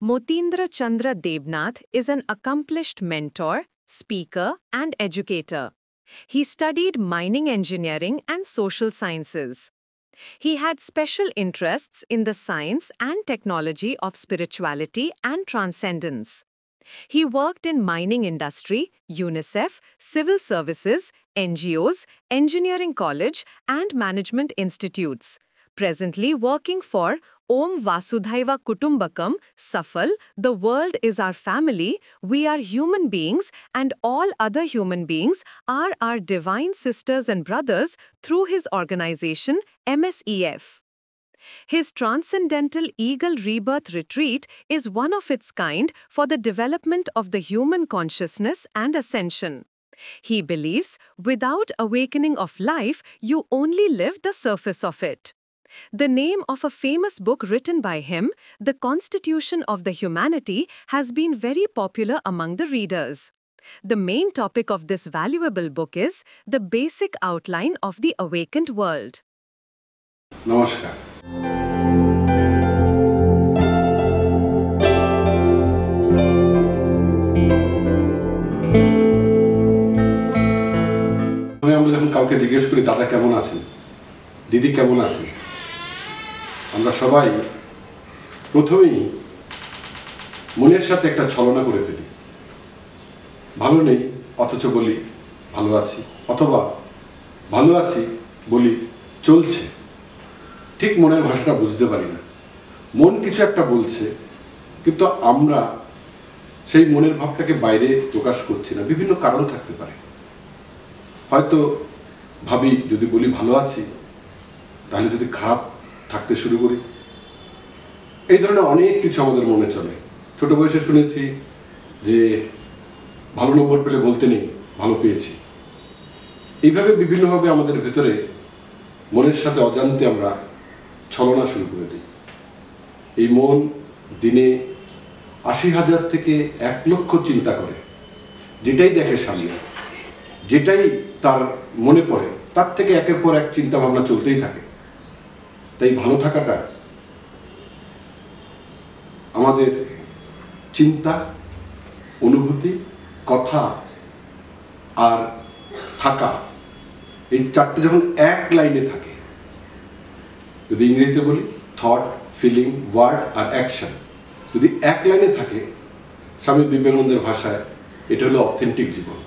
Motindra Chandra Debnath is an accomplished mentor, speaker, and educator. He studied mining engineering and social sciences. He had special interests in the science and technology of spirituality and transcendence. He worked in mining industry, UNICEF, civil services, NGOs, engineering college, and management institutes. Presently working for Om Vasudhaiva Kutumbakam, Safal, the world is our family, we are human beings, and all other human beings are our divine sisters and brothers through his organization, MSEF. His Transcendental Eagle Rebirth Retreat is one of its kind for the development of the human consciousness and ascension. He believes, without awakening of life, you only live the surface of it. The name of a famous book written by him, The Constitution of the Humanity, has been very popular among the readers. The main topic of this valuable book is the basic outline of the awakened world. Namaskar. আমরা যখন কাউকে জিজ্ঞেস করি দাদা কেমন আছেন, দিদি কেমন আছেন, আমরা সবাই প্রথমেই মনের সাথে একটা ছলনা করে ফেলি। ভালো নেই অথচ বলি ভালো আছি, অথবা ভালো আছি বলি চলছে। ঠিক মনের ভাষাটা বুঝতে পারি না। মন কিছু একটা বলছে, কিন্তু আমরা সেই মনের ভাবটাকে বাইরে প্রকাশ করছি না। বিভিন্ন কারণ থাকতে পারে। হয়তো ভাবি যদি বলি ভালো আছি, তাহলে যদি খারাপ থাকতে শুরু করি। এই ধরনের অনেক কিছু আমাদের মনে চলে। ছোট বয়সে শুনেছি যে ভালো নম্বর পেলে বলতে নেই ভালো পেয়েছি। এইভাবে বিভিন্নভাবে আমাদের ভেতরে মনের সাথে অজান্তে আমরা ছলনা শুরু করে দিই। এই মন দিনে ৮০,০০০ থেকে ১,০০,০০০ চিন্তা করে। যেটাই দেখে সামনে, যেটাই তার মনে পড়ে, তার থেকে একের পর এক চিন্তা ভাবনা চলতেই থাকে। তাই ভালো থাকাটা আমাদের চিন্তা, অনুভূতি, কথা আর থাকা, এই চারটে যখন এক লাইনে থাকে, যদি ইংরেজিতে বলি থট, ফিলিং, ওয়ার্ড আর অ্যাকশন, যদি এক লাইনে থাকে, স্বামী বিবেকানন্দের ভাষায় এটা হলো অথেন্টিক জীবন।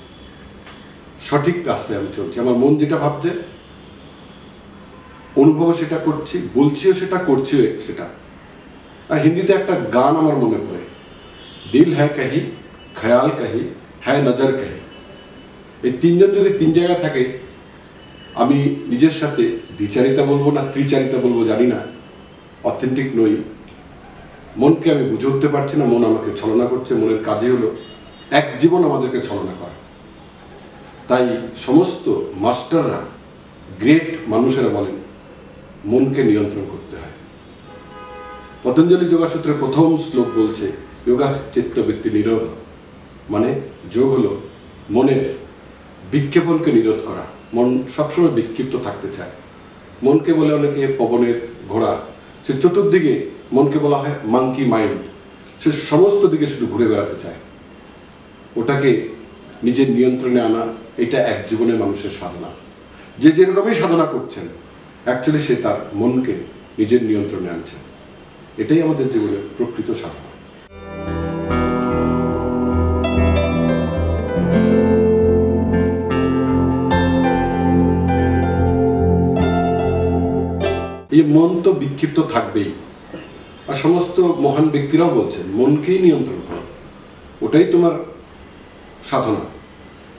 সঠিক রাস্তায় আমি চলছি। আমার মন যেটা ভাবছে, অনুভব সেটা করছি, বলছিও সেটা, করছিও সেটা। আর হিন্দিতে একটা গান আমার মনে পড়ে, দিল হ্যায় কাহি, খেয়াল কাহি, হ্যায় নজর কাহি। এই তিনজন যদি তিন জায়গায় থাকে, আমি নিজের সাথে দ্বিচারিতা বলবো না ত্রিচারিতা বলবো জানি না, অথেন্টিক নই। মনকে আমি বুঝে উঠতে পারছি না, মন আমাকে ছলনা করছে। মনের কাজে হলো এক জীবন আমাদেরকে ছলনা করা। তাই সমস্ত মাস্টাররা, গ্রেট মানুষেরা বলেন মনকে নিয়ন্ত্রণ করতে হয়। পতঞ্জলি যোগাসূত্রের প্রথম শ্লোক বলছে যোগা চিত্তবৃত্তি নিরোধ, মানে যোগ হলো মনের বিক্ষেপণকে নিরোধ করা। মন সবসময় বিক্ষিপ্ত থাকতে চায়। মনকে বলে অনেকে পবনের ঘোড়া। সে চতুর্দিকে, মনকে বলা হয় মাঙ্কি মাইন্ড। সে সমস্ত দিকে শুধু ঘুরে বেড়াতে চায়। ওটাকে নিজের নিয়ন্ত্রণে আনা, এটা এক জীবনের মানুষের সাধনা। যে যেরকমই সাধনা করছেন, অ্যাকচুয়ালি সে তার মনকে নিজের নিয়ন্ত্রণে আনছে। এটাই আমাদের জীবনের প্রকৃত সাধনা। এই মন তো বিক্ষিপ্ত থাকবেই। আর সমস্ত মহান ব্যক্তিরাও বলছেন মনকেই নিয়ন্ত্রণ করো, ওটাই তোমার সাধনা।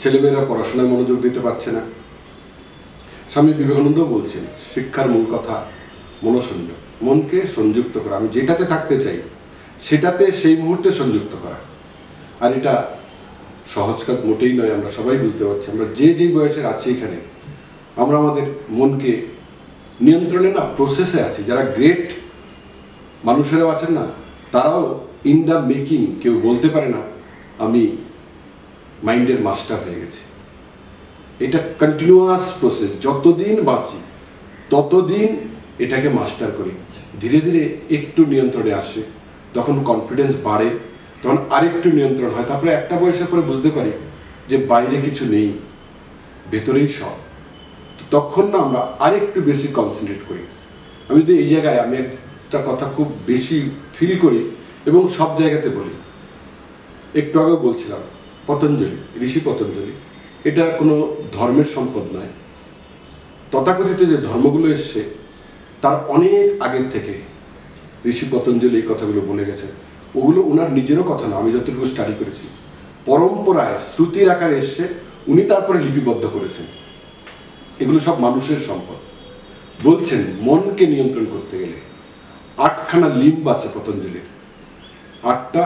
ছেলেমেয়েরা পড়াশোনায় মনোযোগ দিতে পারছে না। স্বামী বিবেকানন্দও বলছেন শিক্ষার মূল কথা মনোসংযোগ, মনকে সংযুক্ত করা। আমি যেটাতে থাকতে চাই সেটাতে সেই মুহূর্তে সংযুক্ত করা। আর এটা সহজ কাজ মোটেই নয়, আমরা সবাই বুঝতে পারছি। আমরা যে যে বয়সের আছি এখানে, আমরা আমাদের মনকে নিয়ন্ত্রণে না প্রসেসে আছি। যারা গ্রেট মানুষেরাও আছেন না, তারাও ইন দ্য মেকিং। কেউ বলতে পারে না আমি মাইন্ডের মাস্টার হয়ে গেছি। এটা কন্টিনিউয়াস প্রসেস। যতদিন বাঁচি ততদিন এটাকে মাস্টার করি। ধীরে ধীরে একটু নিয়ন্ত্রণে আসে, তখন কনফিডেন্স বাড়ে, তখন আরেকটু নিয়ন্ত্রণ হয়। তারপরে একটা বয়সের পরে বুঝতে পারি যে বাইরে কিছু নেই, ভেতরেই সব। তো তখন না আমরা আরেকটু বেশি কনসেন্ট্রেট করি। আমি যদি এই জায়গায় আমি একটা কথা খুব বেশি ফিল করি এবং সব জায়গাতে বলি, একটু আগেও বলছিলাম পতঞ্জলি, ঋষি পতঞ্জলি, এটা কোনো ধর্মের সম্পদ নয়। তথাকথিত যে ধর্মগুলো এসছে তার অনেক আগের থেকে ঋষি পতঞ্জলি এই কথাগুলো বলে গেছে। ওগুলো ওনার নিজেরও কথা না, আমি যতটুকু স্টাডি করেছি, পরম্পরায় শ্রুতির আকারে এসছে, উনি তারপরে লিপিবদ্ধ করেছেন। এগুলো সব মানুষের সম্পদ। বলছেন মনকে নিয়ন্ত্রণ করতে গেলে 8খানা লিম্ব আছে পতঞ্জলির, 8টা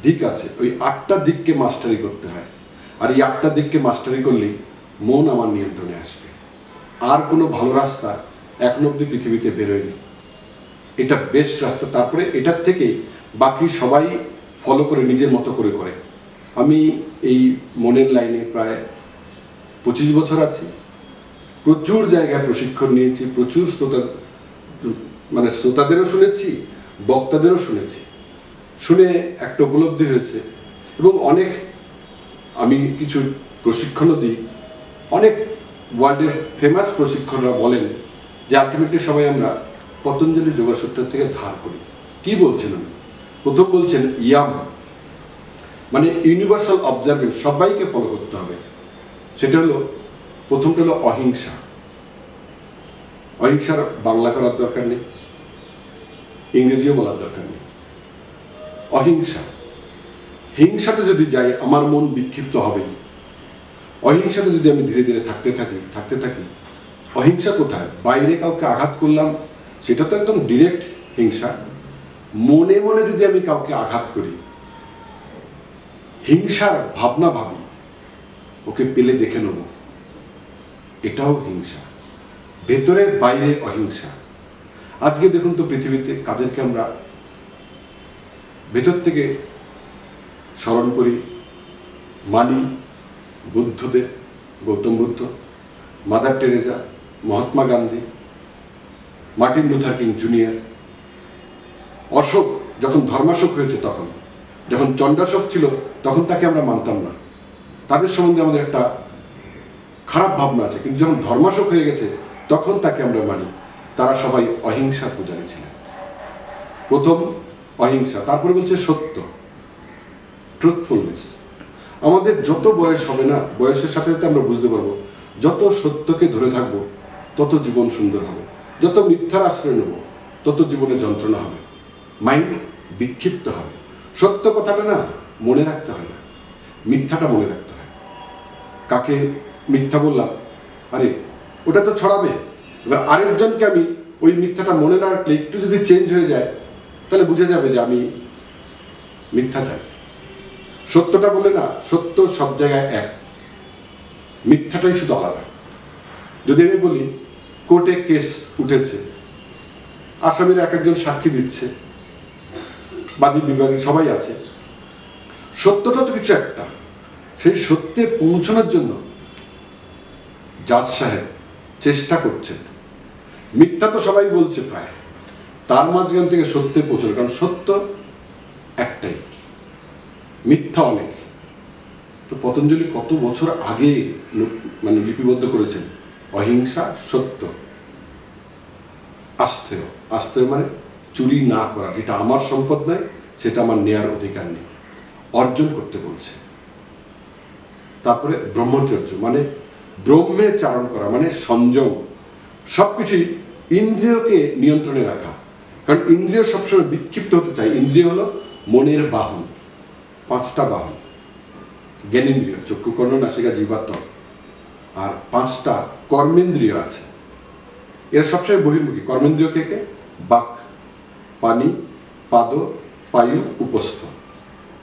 দিক আছে, ওই 8টা দিককে মাস্টারি করতে হয়। আর এই 8টা দিককে মাস্টারি করলেই মন আমার নিয়ন্ত্রণে আসবে। আর কোনো ভালো রাস্তা এখন অবধি পৃথিবীতে বেরোয়নি, এটা বেস্ট রাস্তা। তারপরে এটার থেকেই বাকি সবাই ফলো করে নিজের মতো করে করে। আমি এই মনের লাইনে প্রায় 25 বছর আছি, প্রচুর জায়গায় প্রশিক্ষণ নিয়েছি, প্রচুর শ্রোতাদেরও শুনেছি, বক্তাদেরও শুনেছি। শুনে একটা উপলব্ধি হয়েছে এবং অনেক আমি কিছু প্রশিক্ষণও দিই। অনেক ওয়ার্ল্ডের ফেমাস প্রশিক্ষকরা বলেন যে আলটিমেটলি সবাই আমরা পতঞ্জলি যোগসূত্র থেকে ধার করি। কি বলছেন উনি? প্রথম বলছেন ইয়াম, মানে ইউনিভার্সাল অবজারভেন্স, সবাইকে ফলো করতে হবে। সেটা হলো, প্রথমটা হলো অহিংসা। অহিংসার বাংলা করার দরকার নেই, ইংরেজিও বলার দরকার নেই। অহিংসা, হিংসাতে যদি যাই আমার মন বিক্ষিপ্ত হবেই। অহিংসাতে যদি আমি ধীরে ধীরে থাকতে থাকি, অহিংসা কোথায়? বাইরে কাউকে আঘাত করলাম, সেটা তো একদম ডিরেক্ট হিংসা। মনে মনে যদি আমি কাউকে আঘাত করি, হিংসার ভাবনা ভাবি, ওকে পেলে দেখে নেব, এটাও হিংসা। ভেতরে বাইরে অহিংসা। আজকে দেখুন তো পৃথিবীতে কাদেরকে আমরা ভেতর থেকে স্মরণ করি, মানি? Buddhadev, Gautam Buddha, Mother Teresa, Mahatma Gandhi, Martin Luther King junior, Ashok যখন ধর্মাশোক হয়েছে, তখন যখন চণ্ডাশোক ছিল তখন তাকে আমরা মানতাম না, তাদের সম্বন্ধে আমাদের একটা খারাপ ভাবনা আছে। কিন্তু যখন ধর্মাশোক হয়ে গেছে তখন তাকে আমরা মানি। তারা সবাই অহিংসার পূজারী ছিলেন। প্রথম অহিংসা, তারপরে বলছে সত্য, ট্রুথফুলনেস। আমাদের যত বয়স হবে না, বয়সের সাথে সাথে আমরা বুঝতে পারবো, যত সত্যকে ধরে থাকবো তত জীবন সুন্দর হবে। যত মিথ্যার আশ্রয় নেব তত জীবনে যন্ত্রণা হবে, মাইন্ড বিক্ষিপ্ত হবে। সত্য কথাটা না মনে রাখতে হয় না, মিথ্যাটা মনে রাখতে হয়। কাকে মিথ্যা বললাম, আরে ওটা তো ছড়াবে। এবার আরেকজনকে আমি ওই মিথ্যাটা মনে না রাখলে একটু যদি চেঞ্জ হয়ে যায়, তাহলে বুঝে যাবে যে আমি মিথ্যা চাই। সত্যটা বলে না, সত্য সব জায়গায় এক, মিথ্যাটাই শুধু আলাদা। যদি আমি বলি কোর্টে কেস উঠেছে, আসামিরা এক একজন সাক্ষী দিচ্ছে, বাদী বিভাগে সবাই আছে, সত্যটা তো কিছু একটা। সেই সত্যে পৌঁছানোর জন্য জাজ সাহেব চেষ্টা করছেন। মিথ্যা তো সবাই বলছে প্রায়, তার মাঝখান থেকে সত্যে পৌঁছানো, কারণ সত্য একটাই, মিথ্যা অনেক। তো পতঞ্জলি কত বছর আগে লিপিবদ্ধ করেছেন অহিংসা, সত্য, আস্তেয়। আস্তেয় মানে চুরি না করা, যেটা আমার সম্পদ নয় সেটা আমার নেয়ার অধিকার নেই, অর্জন করতে বলছে। তারপরে ব্রহ্মচর্য মানে ব্রহ্মে চারণ করা, মানে সংযম। সবকিছুই ইন্দ্রিয়কে নিয়ন্ত্রণে রাখা, কারণ ইন্দ্রিয় সবসময় বিক্ষিপ্ত হতে চায়। ইন্দ্রিয় হলো মনের বাহন, 5টা বাহন, জ্ঞানেন্দ্রিয়, চক্ষু, কর্ণ, নাসিকা, জিহ্বা, ত্বক, আর 5টা কর্মেন্দ্রিয় আছে। এরা সবসময় বহির্মুখী। কর্মেন্দ্রিয় কে কে? বাক, পানি, পাদ, পায়ু, উপস্থ।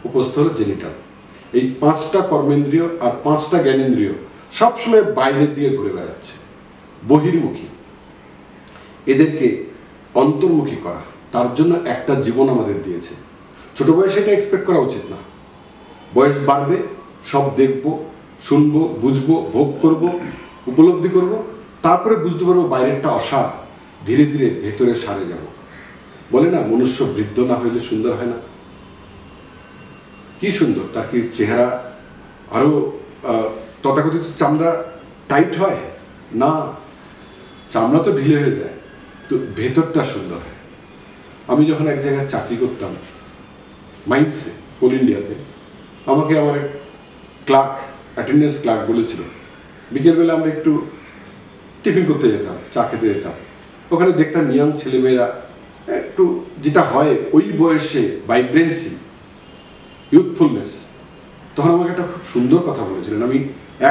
উপস্থ হলো জেনিটাল। এই 5টা কর্মেন্দ্রিয় আর 5টা জ্ঞানেন্দ্রিয় সবসময় বাইরের দিকে ঘুরে বেড়াচ্ছে, বহির্মুখী। এদেরকে অন্তর্মুখী করা, তার জন্য একটা জীবন আমাদের দিয়েছে। ছোট বয়সে এটা এক্সপেক্ট করা উচিত না। বয়স বাড়বে, সব দেখবো, শুনবো, বুঝবো, ভোগ করব, উপলব্ধি করব, তারপরে বুঝতে পারবো বাইরেরটা অসার। ধীরে ধীরে ভেতরে সারে যাব। বলে না, মনুষ্য বৃদ্ধ না হইলে সুন্দর হয় না। কি সুন্দর, তার কি চেহারা আরো তথাকথিত চামড়া টাইট হয় না, চামড়া তো ঢিলে হয়ে যায়, তো ভেতরটা সুন্দর হয়। আমি যখন এক জায়গায় চাকরি করতাম মাইন্ডসে, কোল ইন্ডিয়াতে, আমাকে আমার এক ক্লার্ক, অ্যাটেন্ডেন্স ক্লার্ক বলেছিল, বিকেলবেলা আমরা একটু টিফিন করতে যেতাম, চা খেতে যেতাম, ওখানে দেখতাম ইয়াং ছেলেমেয়েরা একটু যেটা হয় ওই বয়সে ভাইব্রেন্সি, ইউথফুলনেস। তখন আমাকে একটা খুব সুন্দর কথা বলেছিলেন, আমি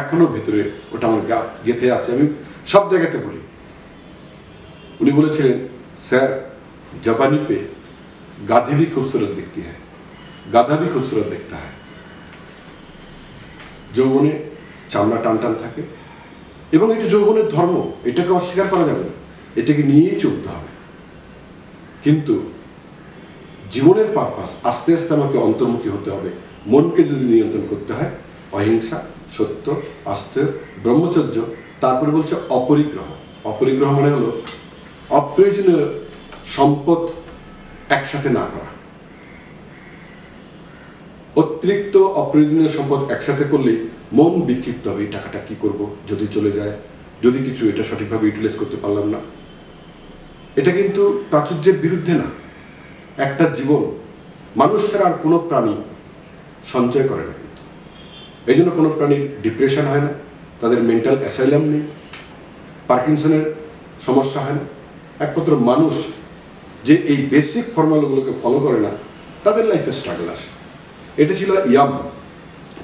এখনো ভেতরে ওটা আমার গেঁথে আছে, আমি সব জায়গাতে বলি। উনি বলেছিলেন, স্যার जवानी पे गाधी भी खूबसूरत दिखती है, गाधा भी खूबसूरत दिखता है। যৌবনে চামড়া টান টান থাকে, এবং এটা যৌবনের ধর্ম, এটাকে অস্বীকার করা যাবে না, এটাকে নিয়েই চলতে হবে। কিন্তু জীবনের পারপাস আস্তে আস্তে আমাকে অন্তর্মুখী হতে হবে। মনকে যদি নিয়ন্ত্রণ করতে হয়, অহিংসা, সত্য, আস্থেয়, ব্রহ্মচর্য, তারপরে বলছে অপরিগ্রহ। অপরিগ্রহ মানে হলো অপ্রয়োজনীয় সম্পদ একসাথে না করা। অতিরিক্ত অপ্রয়োজনীয় সম্পদ একসাথে করলেই মন বিক্ষিপ্ত হবে, এই টাকাটা কি করব, যদি চলে যায়, যদি কিছু এটা সঠিকভাবে ইউটিলাইজ করতে পারলাম না। এটা কিন্তু প্রাচুর্যের বিরুদ্ধে না। একটা জীবন, মানুষ ছাড়া আর কোনো প্রাণী সঞ্চয় করে না কিন্তু। এই জন্য কোনো প্রাণীর ডিপ্রেশন হয় না, তাদের মেন্টাল অ্যাসাইলাম নেই, পার্কিনসনের সমস্যা হয় না। একমাত্র মানুষ যে এই বেসিক ফর্মুলাগুলোকে ফলো করে না, তাদের লাইফে স্ট্রাগল আসে। এটা ছিল ইয়াম।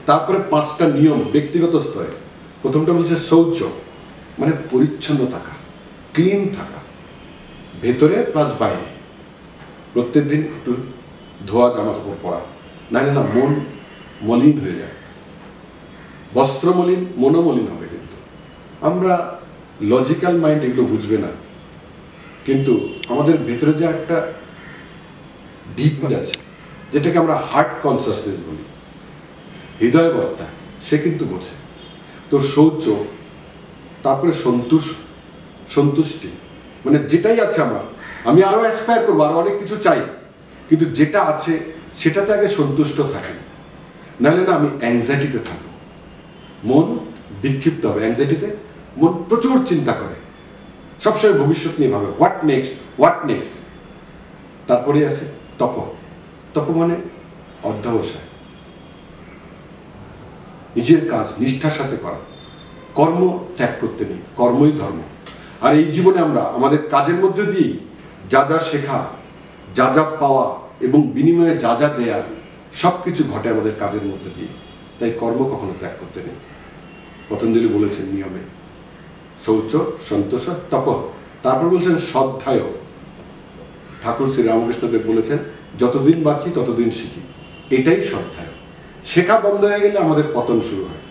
তারপরে 5টা নিয়ম ব্যক্তিগত স্তরে। প্রথমটা বলছে শৌচ, মানে পরিচ্ছন্ন থাকা, ক্লিন থাকা, ভেতরে প্লাস বাইরে। প্রত্যেক দিন একটু ধোয়া জামা কাপড় পরা, নাহলে না মন মলিন হয়ে যায়। বস্ত্র মলিন, মনও মলিন হবে। কিন্তু আমরা লজিক্যাল মাইন্ড এগুলো বুঝবে না, কিন্তু আমাদের ভেতরে যে একটা ডিপ আছে, যেটাকে আমরা হার্ট কনসাসনেস বলি, হৃদয় বর্তা, সে কিন্তু বোঝে। তো শৌচ, তারপরে সন্তুষ্টি, মানে যেটাই আছে আমার, আমি আরো অ্যাসপায়ার করবো, আরো অনেক কিছু চাই, কিন্তু যেটা আছে সেটাতে আগে সন্তুষ্ট থাকি, নাহলে না আমি অ্যাংজাইটিতে থাকবো। মন বিক্ষিপ্ত হবে অ্যাংজাইটিতে, মন প্রচুর চিন্তা করে, সবসময় ভবিষ্যৎ নিয়ে ভাবে, হোয়াট নেক্সট, হোয়াট নেক্সট। তারপরে আছে তপ। তপ মানে অধ্যবসায়, নিজের কাজ নিষ্ঠার সাথে করা, কর্ম ত্যাগ করতে নেই, কর্মই ধর্ম। আর এই জীবনে আমরা আমাদের কাজের মধ্যে দিয়েই যা যা শেখা, যা যা পাওয়া এবং বিনিময়ে যা যা দেয়া, সব কিছু ঘটে আমাদের কাজের মধ্যে দিয়ে। তাই কর্ম কখনো ত্যাগ করতে নেই। পতঞ্জলি বলেছেন নিয়মে শৌচ, সন্তোষ, তপ। তারপর বলছেন সদ্ধায়। ঠাকুর শ্রী রামকৃষ্ণদেব বলেছেন, যতদিন বাঁচি ততদিন শিখি, এটাই সদ্ধায়। শেখা বন্ধ হয়ে গেলে আমাদের পতন শুরু হয়।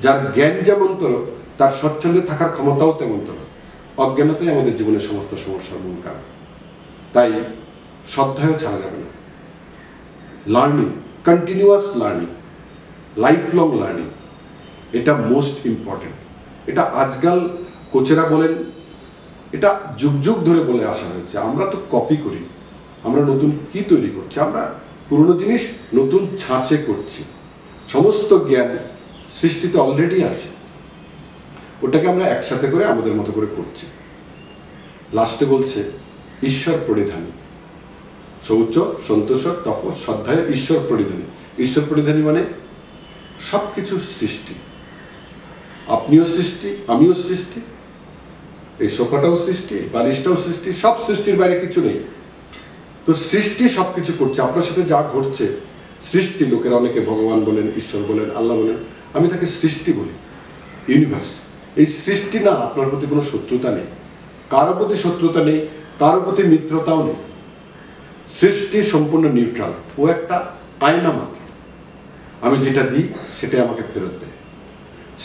যার জ্ঞান যেমনতর, তার স্বচ্ছন্দে থাকার ক্ষমতাও তেমনতর। অজ্ঞানতাই আমাদের জীবনের সমস্ত সমস্যার মূল কারণ। তাই সদ্ধায় ছাড়া যাবে না। Learning, continuous learning, life long learning, এটা মোস্ট ইম্পর্টেন্ট। এটা আজকাল কোচেরা বলেন, এটা যুগ যুগ ধরে বলে আসা হয়েছে। আমরা তো কপি করি, আমরা নতুন কি তৈরি করছি, আমরা পুরনো জিনিস নতুন ছাঁচে করছি। সমস্ত জ্ঞান সৃষ্টিতে অলরেডি আছে, ওটাকে আমরা একসাথে করে আমাদের মতো করে করছি। লাস্টে বলছে ঈশ্বর পরিধানী। শৌচ, সন্তোষ, তপ, সদ্ধায়, ঈশ্বর পরিধানী। ঈশ্বর পরিধানী মানে সব কিছু সৃষ্টি, আপনিও সৃষ্টি, আমিও সৃষ্টি, এই সোফাটাও সৃষ্টি, বালিশটাও সৃষ্টি, সব সৃষ্টির বাইরে কিছু নেই। তো সৃষ্টি সব কিছু করছে, আপনার সাথে যা ঘটছে সৃষ্টি। লোকেরা অনেকে ভগবান বলেন, ঈশ্বর বলেন, আল্লাহ বলেন, আমি তাকে সৃষ্টি বলি, ইউনিভার্স। এই সৃষ্টি না, আপনার প্রতি কোনো শত্রুতা নেই, কারো প্রতি শত্রুতা নেই, কারো প্রতি মিত্রতাও নেই। সৃষ্টি সম্পূর্ণ নিউট্রাল, ও একটা আয়না মাত্র। আমি যেটা দিই সেটাই আমাকে ফেরত দেয়।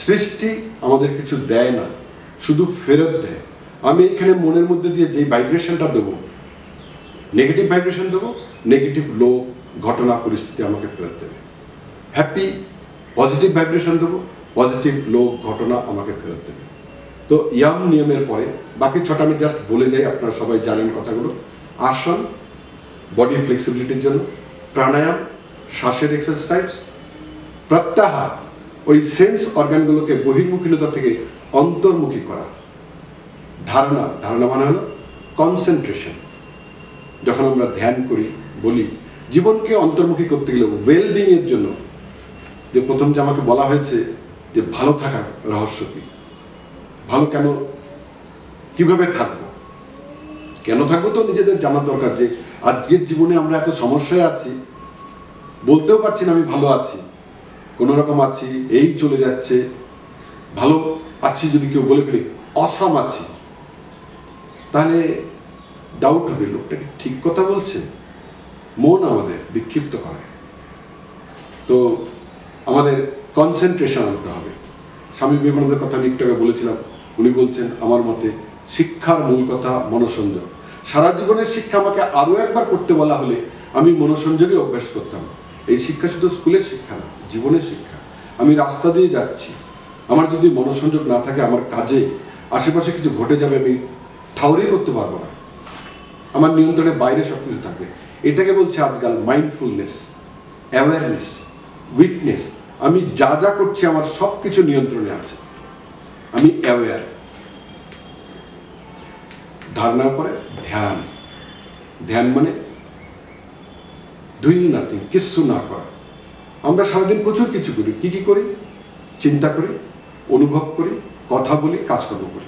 সৃষ্টি আমাদের কিছু দেয় না, শুধু ফেরত দেয়। আমি এখানে মনের মধ্যে দিয়ে যে ভাইব্রেশনটা দেবো, নেগেটিভ ভাইব্রেশন দেবো, নেগেটিভ লোক, ঘটনা, পরিস্থিতি আমাকে ফেরত দেবে। হ্যাপি পজিটিভ ভাইব্রেশন দেবো, পজিটিভ লোক, ঘটনা আমাকে ফেরত দেবে। তো ইয়াম নিয়মের পরে বাকি 6টা আমি জাস্ট বলে যাই, আপনারা সবাই জানেন কথাগুলো। আসন, বডি ফ্লেক্সিবিলিটির জন্য, প্রাণায়াম, শ্বাসের এক্সারসাইজ, প্রত্যাহার, ওই সেন্স অর্গানগুলোকে বহির্মুখীনতা থেকে অন্তর্মুখী করা, ধারণা, ধারণা মানে হলো কনসেন্ট্রেশন। যখন আমরা ধ্যান করি, বলি জীবনকে অন্তর্মুখী করতে গেলে ওয়েলবিং এর জন্য, যে প্রথম যে আমাকে বলা হয়েছে যে ভালো থাকার রহস্য কি, ভালো কেন, কিভাবে থাকবো, কেন থাকবো তো নিজেদের জানার দরকার। যে আজকের জীবনে আমরা এত সমস্যায় আছি, বলতেও পারছি না আমি ভালো আছি, কোনো রকম আছি, এই চলে যাচ্ছে। ভালো আছি যদি কেউ বলে ফেলি অসাম আছি, তাহলে ডাউট হবে লোকটাকে ঠিক কথা বলছে। মন আমাদের বিক্ষিপ্ত করে, তো আমাদের কনসেন্ট্রেশন আনতে হবে। স্বামী বিবেকানন্দের কথা আমি একটু আগে বলেছিলাম, উনি বলছেন আমার মতে শিক্ষার মূল কথা মনোসংযোগ। সারা জীবনের শিক্ষা আমাকে আরও একবার করতে বলা হলে আমি মনোসংযোগই অভ্যাস করতাম। এই শিক্ষা শুধু স্কুলের শিক্ষা না, জীবনের শিক্ষা। আমি রাস্তা দিয়ে যাচ্ছি, আমার যদি মনোসংযোগ না থাকে, আমার কাজে আশেপাশে কিছু ঘটে যাবে, আমি ঠাউরেই করতে পারবো না, আমার নিয়ন্ত্রণের বাইরে সব কিছু থাকবে। এটাকে বলছে আজকাল মাইন্ডফুলনেস, অ্যাওয়ারনেস, উইটনেস। আমি যা যা করছি আমার সব কিছু নিয়ন্ত্রণে আছে, আমি অ্যাওয়ার। ধারণার পরে ধ্যান। ধ্যান মানে ডুইং নাথিং, কিচ্ছু না করা। আমরা সারাদিন প্রচুর কিছু করি। কি কি করি? চিন্তা করি, অনুভব করি, কথা বলি, কাজকর্ম করি।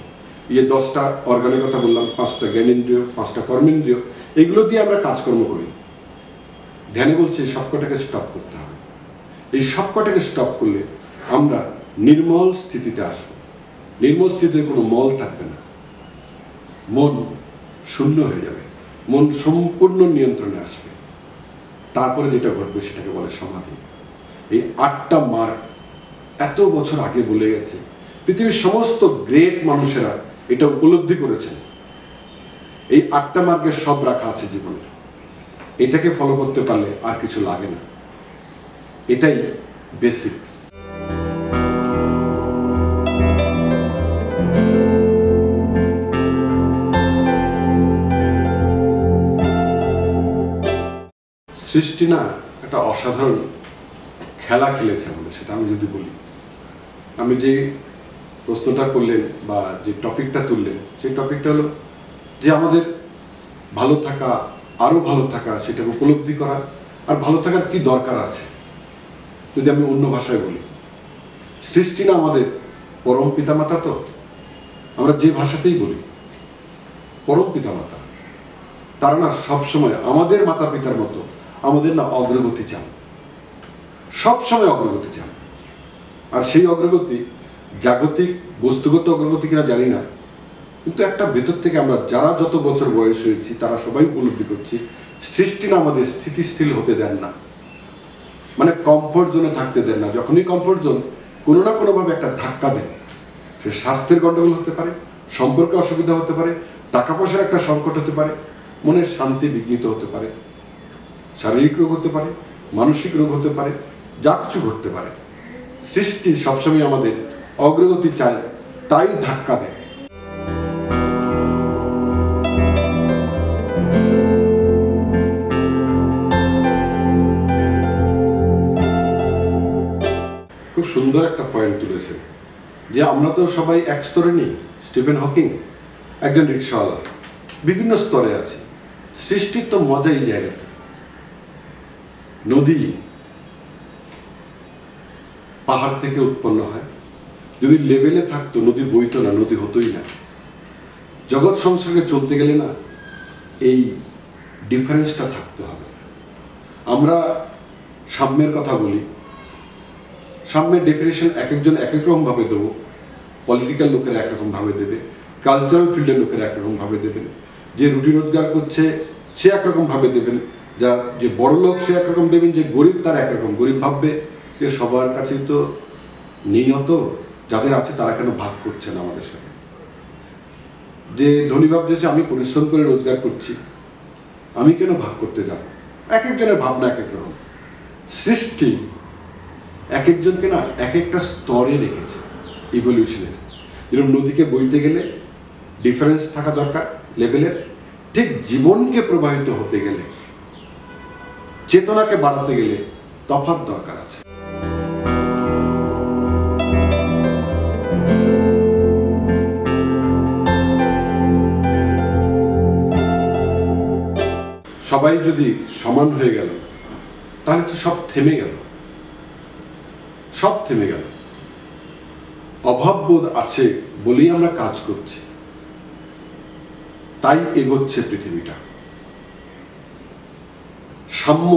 এই 10টা অর্গানের কথা বললাম, 5টা জ্ঞানেন্দ্রিয়, 5টা কর্মেন্দ্রিয়, এগুলো দিয়ে আমরা কাজকর্ম করি। ধ্যানে বলছে সবকটাকে স্টপ করতে হবে। এই সবকটাকে স্টপ করলে আমরা নির্মল স্থিতিতে আসবো। নির্মল স্থিতিতে কোনো মল থাকবে না, মন শূন্য হয়ে যাবে, মন সম্পূর্ণ নিয়ন্ত্রণে আসবে। তারপরে যেটা ঘটবে সেটাকে বলে সমাধি। এই 8টা মার্গ এত বছর আগে বলে গেছে, পৃথিবীর সমস্ত গ্রেট মানুষেরা এটা উপলব্ধি করেছেন। এই 8টা মার্গের সব রাখা আছে জীবনে। এটাকে ফলো করতে পারলে আর কিছু লাগে না, এটাই বেসিক। সৃষ্টি না একটা অসাধারণ খেলা খেলেছে আমাদের, সেটা আমি যদি বলি। আমি যে প্রশ্নটা করলেন বা যে টপিকটা তুললেন, সেই টপিকটা হলো যে আমাদের ভালো থাকা, আরও ভালো থাকা, সেটাকে উপলব্ধি করা, আর ভালো থাকার কি দরকার আছে। যদি আমি অন্য ভাষায় বলি, সৃষ্টি না আমাদের পরম পিতামাতা, তো আমরা যে ভাষাতেই বলি পরম পিতামাতা, তারা না সবসময় আমাদের মাতা পিতার মতো আমাদের না অগ্রগতি চান, সবসময় অগ্রগতি চান। আর সেই অগ্রগতি জাগতিক বস্তুগত অগ্রগতি কিনা জানি না, কিন্তু একটা ভেতর থেকে আমরা যারা যত বছর বয়স হয়েছি তারা সবাই উপলব্ধি করছি সৃষ্টি না আমাদের স্থিতিশীল হতে দেন না, মানে কমফোর্ট জোনে থাকতে দেন না। যখনই কমফোর্ট জোন কোনো না কোনোভাবে একটা ধাক্কা দেন, সে স্বাস্থ্যের গণ্ডগোল হতে পারে, সম্পর্কে অসুবিধা হতে পারে, টাকা পয়সার একটা সংকট হতে পারে, মনের শান্তি বিঘ্নিত হতে পারে, শারীরিক রোগ হতে পারে, মানসিক রোগ হতে পারে, যা কিছু ঘটতে পারে। সৃষ্টি সবসময় আমাদের অগ্রগতি চায়, তাই ধাক্কা দেয়। খুব সুন্দর একটা পয়েন্ট তুলেছেন যে আমরা তো সবাই এক স্তরে নেই। স্টিফেন হকিং একজন রিক্সাওয়ালা, বিভিন্ন স্তরে আছে। সৃষ্টির তো মজা এই জায়গাতে। নদী পাহাড় থেকে উৎপন্ন হয়, যদি লেভেলে থাকতো নদী বইতো না, নদী হতোই না। জগৎ সংসারে চলতে গেলে না এই ডিফারেন্সটা থাকতে হবে। আমরা সাম্যের কথা বলি, সাম্যের ডেফিনেশন এক একজন এক এক রকম ভাবে দেবো। পলিটিক্যাল লোকেরা একরকম ভাবে দেবে, কালচারাল ফিল্ডের লোকেরা একরকম ভাবে দেবেন, যে রুটি রোজগার করছে সে একরকম ভাবে দেবেন, যা যে বড় লোক সে একরকম দেবেন, যে গরিব তার একরকম। গরিব ভাববে যে সবার কাছেই তো নেই অত, যাদের আছে তারা কেন ভাগ করছে না আমাদের সাথে। যে ধনী ভাবছে যে আমি পরিশ্রম করে রোজগার করছি, আমি কেন ভাগ করতে যাব। এক একজনের ভাবনা এক এক রকম। সৃষ্টি এক একজনকে না এক একটা স্তরে রেখেছে ইভলিউশনের। যেরকম নদীকে বইতে গেলে ডিফারেন্স থাকা দরকার লেভেলের, ঠিক জীবনকে প্রবাহিত হতে গেলে চেতনাকে বাড়াতে গেলে তফাৎ দরকার আছে। সবাই যদি সমান হয়ে গেল তাহলে তো সব থেমে গেল, সব থেমে গেল। অভাববোধ আছে বলেই আমরা কাজ করছি, তাই এগোচ্ছে পৃথিবীটা। সাম্য,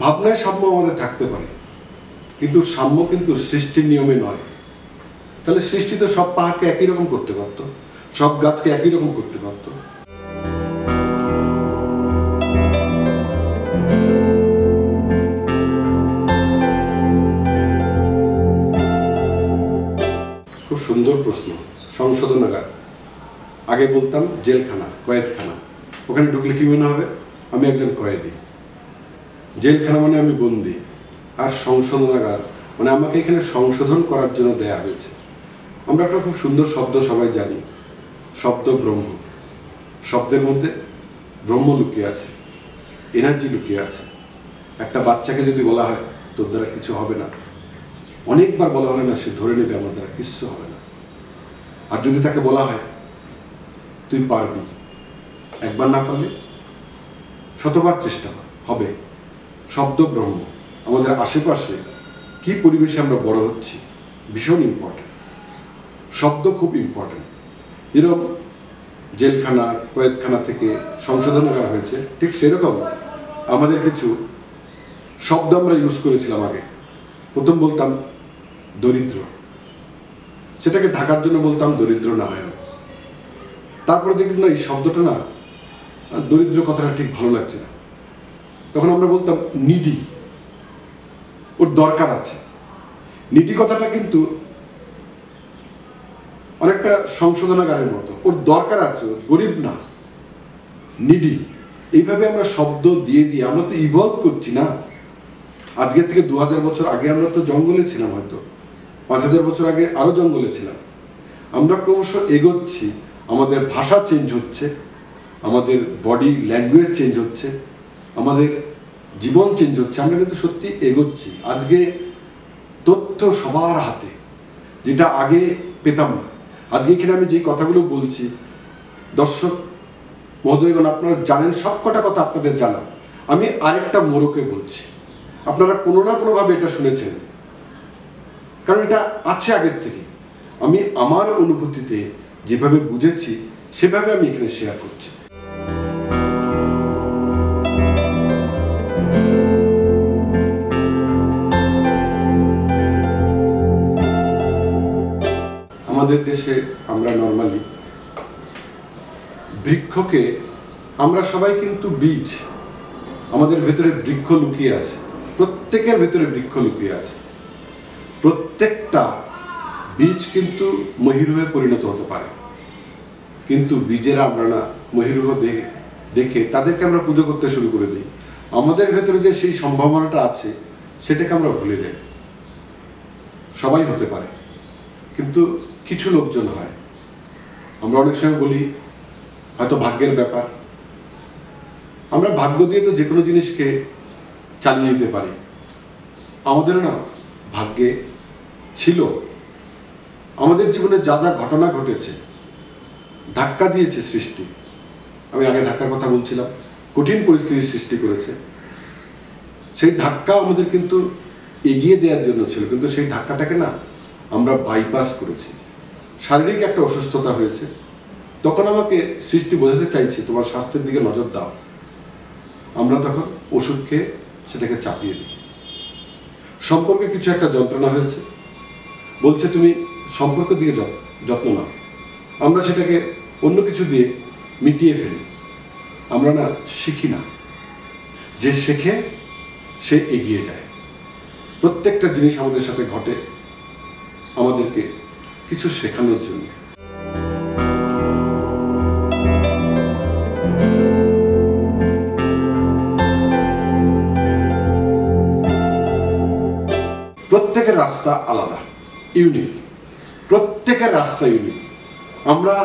ভাবনায় সাম্য আমাদের থাকতে পারে, কিন্তু সাম্য কিন্তু সৃষ্টির নিয়মে নয়। তাহলে সৃষ্টি তো সব পাহাড়কে একই রকম করতে পারতো, সব গাছকে একই রকম করতে পারতো। খুব সুন্দর প্রশ্ন। সংশোধনাগার, আগে বলতাম জেলখানা, কয়েদখানা। ওখানে ঢুকলে কি মনে হবে? আমি একজন কয়েদি। জেলখানা মানে আমি বন্দি, আর সংশোধনাগার মানে আমাকে এখানে সংশোধন করার জন্য দেয়া হয়েছে। আমরা একটা খুব সুন্দর শব্দ সবাই জানি, শব্দ ব্রহ্ম। শব্দের মধ্যে ব্রহ্ম লুকিয়ে আছে, এনার্জি লুকিয়ে আছে। একটা বাচ্চাকে যদি বলা হয় তোর দ্বারা কিছু হবে না, অনেকবার বলা হলে না সে ধরে নেবে আমার দ্বারা কিচ্ছু হবে না। আর যদি তাকে বলা হয় তুই পারবি, একবার না পারলে শতবার চেষ্টা হবে। শব্দ ব্রহ্ম। আমাদের আশেপাশে কি পরিবেশে আমরা বড় হচ্ছি ভীষণ ইম্পর্টেন্ট। শব্দ খুব ইম্পর্টেন্ট। যেরকম জেলখানা, কয়েদখানা থেকে সংশোধনাগার হয়েছে, ঠিক সেরকম আমাদের কিছু শব্দ আমরা ইউজ করেছিলাম আগে। প্রথম বলতাম দরিদ্র, সেটাকে ঢাকার জন্য বলতাম দরিদ্র নারায়ণ। তারপরে দেখলাম না এই শব্দটা না, দরিদ্র কথাটা ঠিক ভালো লাগছে না। তখন আমরা বলতাম নিডি, ওর দরকার আছে। নিডি কথাটা কিন্তু অনেকটা সংশোধনাগারের মতো, ওর দরকার আছে, গরিব না, নিডি। এইভাবে আমরা শব্দ দিয়ে দিয়ে আমরা তো ইভলভ করছি না। আজকের থেকে 2000 বছর আগে আমরা তো জঙ্গলে ছিলাম, হয়তো 5000 বছর আগে আরো জঙ্গলে ছিলাম। আমরা ক্রমশ এগোচ্ছি, আমাদের ভাষা চেঞ্জ হচ্ছে, আমাদের বডি ল্যাঙ্গুয়েজ চেঞ্জ হচ্ছে, আমাদের জীবন চেঞ্জ হচ্ছে। আমরা কিন্তু সত্যি এগোচ্ছি। আজকে তথ্য সবার হাতে, যেটা আগে পেতাম না। আজকে এখানে আমি যে কথাগুলো বলছি, দর্শক মহোদয়গণ আপনারা জানেন, সবকটা কথা আপনাদের জানা। আমি আরেকটা মোড়কে বলছি, আপনারা কোনো না কোনোভাবে এটা শুনেছেন, কারণ এটা আছে আগের থেকে। আমি আমার অনুভূতিতে যেভাবে বুঝেছি সেভাবে আমি এখানে শেয়ার করছি। আমাদের দেশে আমরা নর্মালি বৃক্ষকে, আমরা সবাই কিন্তু বীজ, আমাদের ভেতরে বৃক্ষ লুকিয়ে আছে, প্রত্যেকের ভেতরে বৃক্ষ লুকিয়ে আছে। প্রত্যেকটা বীজ কিন্তু মহিরুহে পরিণত হতে পারে, কিন্তু বীজেরা আমরা না মহিরুহ দেখে তাদেরকে আমরা পুজো করতে শুরু করে দিই। আমাদের ভেতরে যে সেই সম্ভাবনাটা আছে সেটাকে আমরা ভুলে যাই। সবাই হতে পারে, কিন্তু কিছু লোকজন হয়। আমরা অনেক সময় বলি হয়তো ভাগ্যের ব্যাপার। আমরা ভাগ্য দিয়ে তো যে কোনো জিনিসকে চালিয়ে দিতে পারি। আমাদেরও না ভাগ্যে ছিল, আমাদের জীবনে যা যা ঘটনা ঘটেছে, ধাক্কা দিয়েছে সৃষ্টি। আমি আগে ধাক্কার কথা বলছিলাম, কঠিন পরিস্থিতির সৃষ্টি করেছে। সেই ধাক্কা আমাদের কিন্তু এগিয়ে দেওয়ার জন্য ছিল, কিন্তু সেই ধাক্কাটাকে না আমরা বাইপাস করেছি। শারীরিক একটা অসুস্থতা হয়েছে, তখন আমাকে সৃষ্টি বোঝাতে চাইছে তোমার স্বাস্থ্যের দিকে নজর দাও। আমরা তখন ওষুধ খেয়ে সেটাকে চাপিয়ে দিই। সম্পর্কে কিছু একটা যন্ত্রণা হয়েছে, বলছে তুমি সম্পর্ক দিয়ে যত্ন নাও। আমরা সেটাকে অন্য কিছু দিয়ে মিটিয়ে ফেলি। আমরা না শিখি না, যে শেখে সে এগিয়ে যায়। প্রত্যেকটা জিনিস আমাদের সাথে ঘটে আমাদেরকে কিছু শেখানোর জন্য। প্রত্যেকের রাস্তা আলাদা, ইউনিক। প্রত্যেকের রাস্তা ইউনিক। আমরা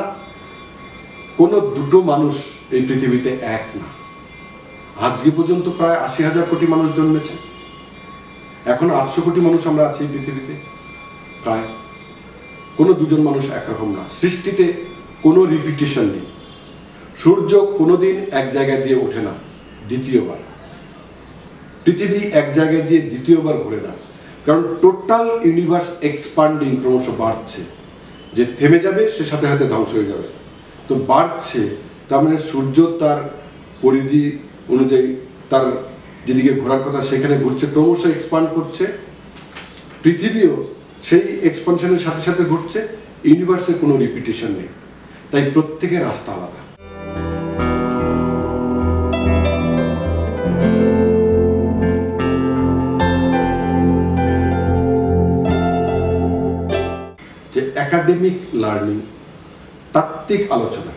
কোনো দুটো মানুষ এই পৃথিবীতে এক না। আজকে পর্যন্ত প্রায় ৮০,০০০ কোটি মানুষ জন্মেছে, এখন ৮০০ কোটি মানুষ আমরা আছি পৃথিবীতে। প্রায় কোনো দুজন মানুষ একরকম না। সৃষ্টিতে কোনো রিপিটেশন নেই। সূর্য কোনোদিন এক জায়গায় দিয়ে ওঠে না দ্বিতীয়বার, পৃথিবী এক জায়গায় দিয়ে দ্বিতীয়বার ঘুরে না, কারণ টোটাল ইউনিভার্স এক্সপান্ডিং, ক্রমশ বাড়ছে। যে থেমে যাবে সে সাথে সাথে ধ্বংস হয়ে যাবে, তো বাড়ছে। তার মানে সূর্য তার পরিধি অনুযায়ী তার যেদিকে ঘোরার কথা সেখানে ঘুরছে, ক্রমশ এক্সপান্ড করছে। পৃথিবীও সেই এক্সপানশনের সাথে সাথে ঘুরছে। ইউনিভার্সের কোনো রিপিটেশন নেই, তাই প্রত্যেকের রাস্তা আলাদা। যে একাডেমিক লার্নিং, তাত্ত্বিক আলোচনা,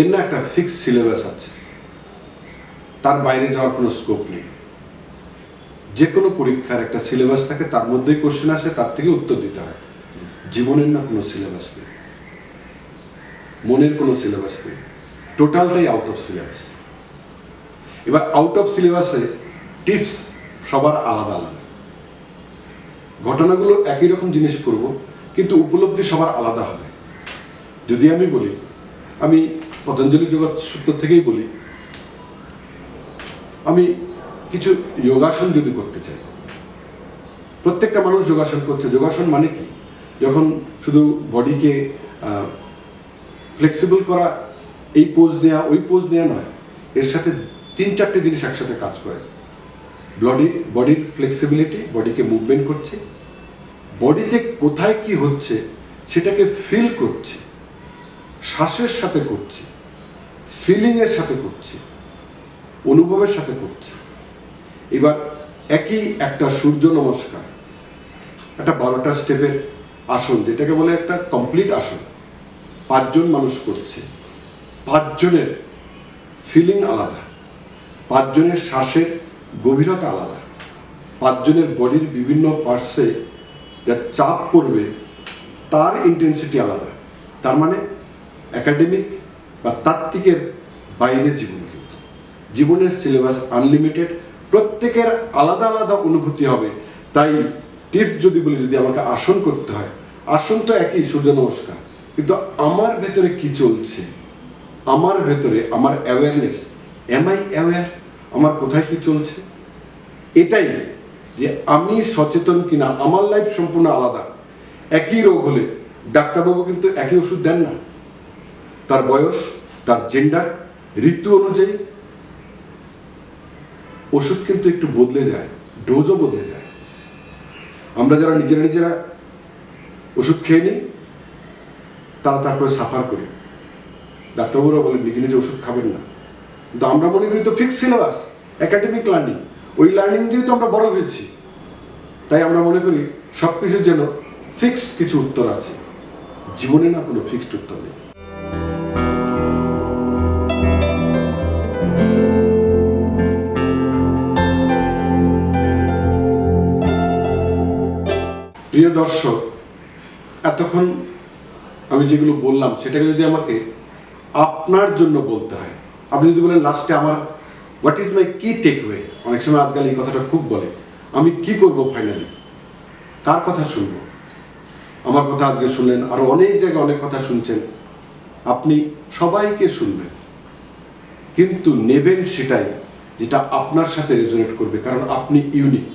এর না একটা ফিক্স সিলেবাস আছে, তার বাইরে যাওয়ার কোনো স্কোপ নেই। যে কোনো পরীক্ষার একটা সিলেবাস থাকে, তার মধ্যেই কোশ্চেন আসে, তার থেকে উত্তর দিতে হয়। জীবনের না কোনো সিলেবাস নেই, মনের কোনো সিলেবাস নেই, টোটালটাই আউট অফ সিলেবাস। এবার আউট অফ সিলেবাসে টিপস সবার আলাদা আলাদা, ঘটনাগুলো একই রকম জিনিস করব, কিন্তু উপলব্ধি সবার আলাদা হবে। যদি আমি বলি, আমি পতঞ্জলি যোগা সূত্র থেকেই বলি, আমি কিছু যোগাসন যদি করতে চাই, প্রত্যেকটা মানুষ যোগাসন করছে। যোগাসন মানে কি? যখন শুধু বডিকে ফ্লেক্সিবল করা, এই পোজ নেওয়া ওই পোজ নেওয়া নয়, এর সাথে ৩-৪টে জিনিস একসাথে কাজ করে। বডির ফ্লেক্সিবিলিটি, বডিকে মুভমেন্ট করছে, বডিতে কোথায় কি হচ্ছে সেটাকে ফিল করছে, শ্বাসের সাথে করছে, ফিলিংয়ের সাথে করছে, অনুভবের সাথে করছে। এবার একই একটা সূর্য নমস্কার, একটা 12টা স্টেপের আসন, যেটাকে বলে একটা কমপ্লিট আসন, 5 জন মানুষ করছে। 5 জনের ফিলিং আলাদা, 5 জনের শ্বাসের গভীরতা আলাদা, 5 জনের বডির বিভিন্ন পার্শ্বে যা চাপ পড়বে তার ইন্টেন্সিটি আলাদা। তার মানে একাডেমিক বা তাত্ত্বিকের বাইরে জীবন, কিন্তু জীবনের সিলেবাস আনলিমিটেড, প্রত্যেকের আলাদা আলাদা অনুভূতি হবে। তাই টিপস যদি বলি, যদি আমাকে আসন করতে হয়, আসন তো একই, সূর্য নমস্কার, কিন্তু আমার ভেতরে কি চলছে, আমার ভেতরে আমার অ্যাওয়ারনেস, এম আই অ্যাওয়ার, আমার কোথায় কি চলছে, এটাই যে আমি সচেতন কিনা। আমার লাইফ সম্পূর্ণ আলাদা। একই রোগ হলে ডাক্তারবাবু কিন্তু একই ওষুধ দেন না, তার বয়স, তার জেন্ডার, ঋতু অনুযায়ী ওষুধ কিন্তু একটু বদলে যায়, ডোজও বদলে যায়। আমরা যারা নিজেরা ওষুধ খেয়ে নিই, তারপরে সাফার করি। ডাক্তারবাবুরা বলেন নিজে নিজে ওষুধ খাবেন না, কিন্তু আমরা মনে করি তো ফিক্স সিলেবাস, একাডেমিক লার্নিং, ওই লার্নিং দিয়ে তো আমরা বড় হয়েছি, তাই আমরা মনে করি সব কিছুর যেন ফিক্সড কিছু উত্তর আছে। জীবনে না কোনো ফিক্সড উত্তর নেই। প্রিয় দর্শক, এতক্ষণ আমি যেগুলো বললাম সেটাকে যদি আমাকে আপনার জন্য বলতে হয়, আপনি যদি বলেন লাস্টে আমার হোয়াট ইজ মাই কি টেকওয়ে, অনেক সময় আজকাল এই কথাটা খুব বলে, আমি কি করব ফাইনালি, কার কথা শুনবো? আমার কথা আজকে শুনলেন, আরো অনেক জায়গায় অনেক কথা শুনছেন, আপনি সবাইকে শুনবেন, কিন্তু নেবেন সেটাই যেটা আপনার সাথে রেজোনেট করবে, কারণ আপনি ইউনিক।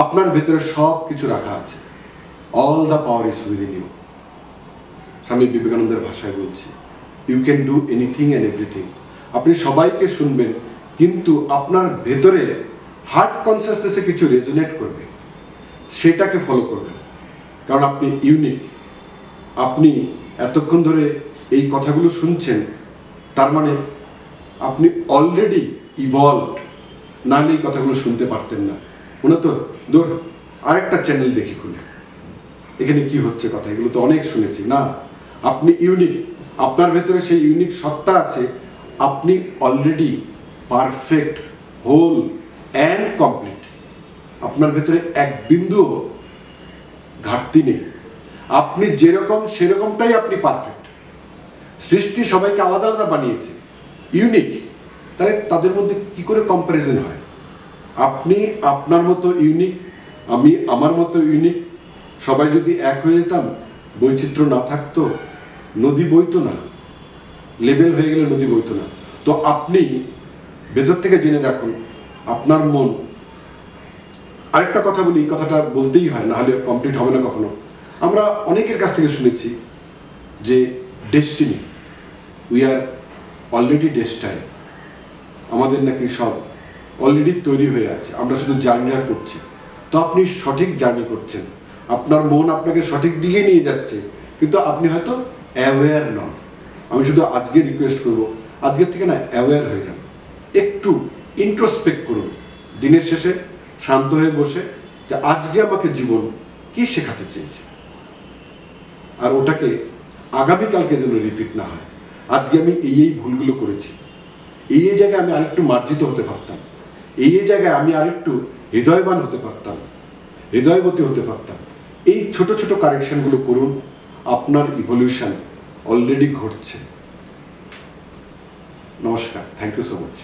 আপনার ভেতরে সব কিছু রাখা আছে, all the power is within you. Swami বিবেকানন্দের ভাষায় বলছি, you can do anything and everything. আপনি সবাইকে শুনবেন, কিন্তু আপনার ভেতরে হার্ট কনসিয়াসনেসে কিছু রেজোনেট করবে, সেটাকে ফলো করবেন, কারণ আপনি ইউনিক। আপনি এতক্ষণ ধরে এই কথাগুলো শুনছেন, তার মানে আপনি অলরেডি ইভলভড, নাহলে এই কথাগুলো শুনতে পারতেন না। মনে তো দূর আরেকটা চ্যানেল দেখি খুলে, এখানে কি হচ্ছে কথা, এগুলো তো অনেক শুনেছি না। আপনি ইউনিক, আপনার ভেতরে সেই ইউনিক সত্তা আছে, আপনি already perfect, whole and complete. আপনার ভেতরে এক বিন্দু ঘাটতি নেই, আপনি যেরকম সেরকমটাই আপনি পারফেক্ট। সৃষ্টি সবাইকে আলাদা আলাদা বানিয়েছে, ইউনিক, তাহলে তাদের মধ্যে কি করে কম্প্যারিজন হয়? আপনি আপনার মতো ইউনিক, আমি আমার মতো ইউনিক, সবাই যদি এক হয়ে যেতাম, বৈচিত্র্য না থাকতো, নদী বইতো না, লেভেল হয়ে গেলে নদী বইতো না। তো আপনি ভেতর থেকে জেনে রাখুন, আপনার মন, আরেকটা কথা বলি, এই কথাটা বলতেই হয়, না হলে কমপ্লিট হবে না কখনো। আমরা অনেকের কাছ থেকে শুনেছি যে ডেস্টিনি, উই আর অলরেডি ডেস্টাইন, আমাদের নাকি সব অলরেডি তৈরি হয়ে আছে, আমরা শুধু জার্নিটা করছি। তো আপনি সঠিক জার্নি করছেন, আপনার মন আপনাকে সঠিক দিকে নিয়ে যাচ্ছে, কিন্তু আপনি হয়তো অ্যাওয়্যার নন। আমি শুধু আজকে রিকোয়েস্ট করব, আজকের থেকে না অ্যাওয়্যার হয়ে যান, একটু ইন্ট্রোস্পেক্ট করুন দিনের শেষে শান্ত হয়ে বসে, যে আজকে আমাকে জীবন কি শেখাতে চেয়েছে, আর ওটাকে আগামীকালকে যেন রিপিট না হয়। আজকে আমি এই ভুলগুলো করেছি, এই জায়গায় আমি আরেকটু মার্জিত হতে পারতাম, এই জায়গায় আমি আরেকটু হৃদয়বান হতে পারতাম, হৃদয়বতী হতে পারতাম। এই ছোট ছোট কারেকশনগুলো করুন, আপনার ইভলিউশন অলরেডি ঘটছে। নমস্কার, থ্যাংক ইউ সো মাচ।